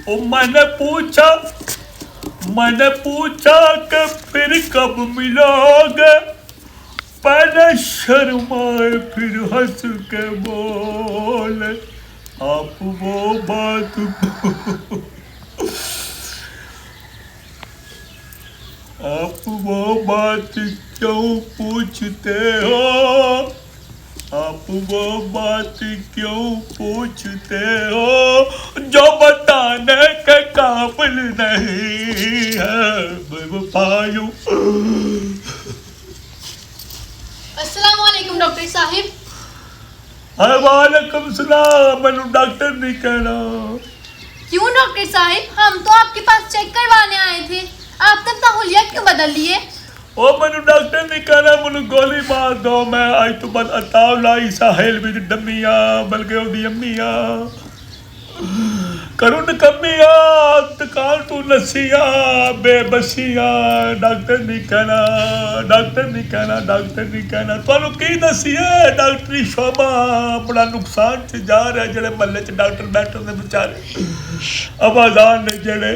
ओ मैंने पूछा कि फिर कब मिलोगे। पहले शर्माए फिर हंस के बोले, आप वो बात आप वो बात क्यों पूछते हो। आप वो बात क्यों पूछते हो जो बताने के काबिल नहीं है। बेवफायू। अस्सलाम वालेकुम डॉक्टर साहिब। वालेकुम सलाम। मैनू डॉक्टर नहीं कहना। क्यों डॉक्टर साहिब, हम तो आपके पास चेक करवाने आए थे, आप तब हुलिया क्यों बदल लिए? ओ मैनू डॉक्टर नहीं कहना, मैनू गोली मार दो। मैं अज तो बाद अतावला साहिल भी डमिया बल्कि ओदी अम्मिया करूँ नकमिया तकाल तू नसिया बेबसिया। डॉक्टर नहीं कहना, डॉक्टर नहीं कहना, डॉक्टर नहीं कहना। तुहानू की दसीए डॉक्टरी शोभा बड़ा नुकसान च जा रहा है। जेड़े महल्ले च डॉक्टर बैठे ने बेचारे आवाजान ने जेड़े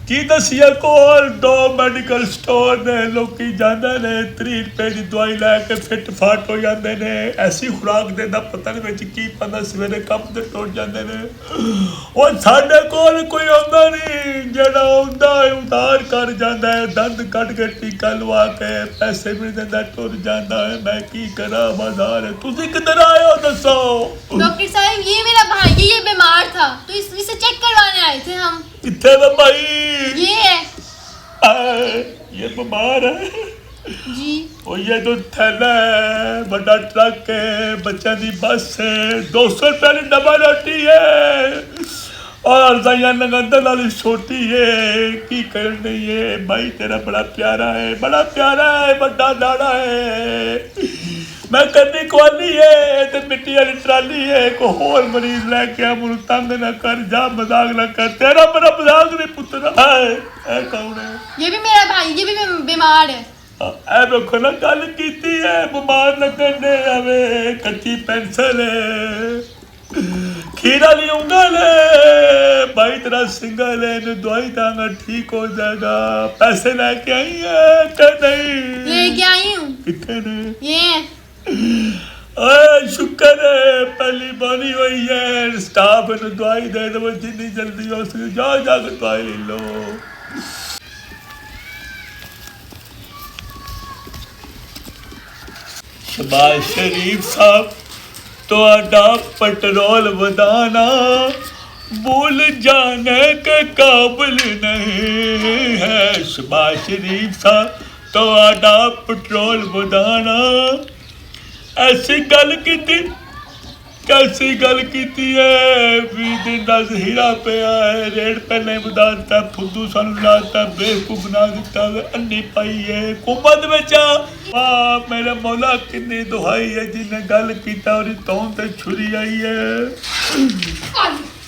की दसीए कोल 2 मैडिकल स्टोर ने लोकी जांदे ने 30 रुपए की दवाई लैके फिट फाट हो जाते ने। ऐसी खुराक देना पता नहीं विच की पता सवेरे कब ते टुट जाते ने। और साडे कोल कोई आंदा नहीं, जेड़ा आंदा है उधार कर जाता है, दंद कट के टीका लवा के पैसे भी देंदा टुर जाता है। मैं की करा बाजार है। तुसी किधर आए हो दसो? डॉक्टर साहिब ये मेरा भाई है, ये बीमार था तो इसे चेक करवाने आए थे हम। किथे वे भाई? ये है। ये बीमार है जी। और ये तो थैला है, बड़ा ट्रक है, बच्चा दी बस है, 200 रुपये की डबल रोटी है और रजाइयां नगंदर वाली छोटी है। की करनी है भाई, तेरा बड़ा प्यारा है, बड़ा प्यारा है, बड़ा दाड़ा है। मैं करनी कवाली है ते मिट्टी वाली ट्राली है। को होर मरीज लैके आ, मुझे तंग ना कर, जा मजाक ना कर। तेरा मेरा मजाक नहीं पुत्र है। कौन है? ये भी मेरा भाई, ये भी बीमार है। ऐ देखो ना गल कीती है, बीमार न करने आवे। कच्ची पेंसिल है, खीरा ली उंगल है, भाई तेरा सिंगल है, इन्हें दवाई दांगा ठीक हो जाएगा। पैसे लेके आई है कि नहीं? लेके आई हूँ। कितने ने? ये शुक्र है पहली बारी हुई है। स्टाफ ने दवाई दे दो जितनी जल्दी हो सके, जाओ जाकर दवाई ले लो। शबाज शरीफ साहब तो पेट्रोल वधाना भूल जाने के काबिल नहीं है। शबाज शरीफ साहब तो पेट्रोल वधाना ऐसी गल की कैसी गल की है। 20 दिन का हीरा पिया है, रेट पहले बता दिता, फुद्दू सानू लाता, बेवकूफ बना दिता, अन्नी पाई है हुकूमत बेचा। मेरे मौला किन्नी दुहाई है जिन्हें गल किया और तौन ते छुरी आई है।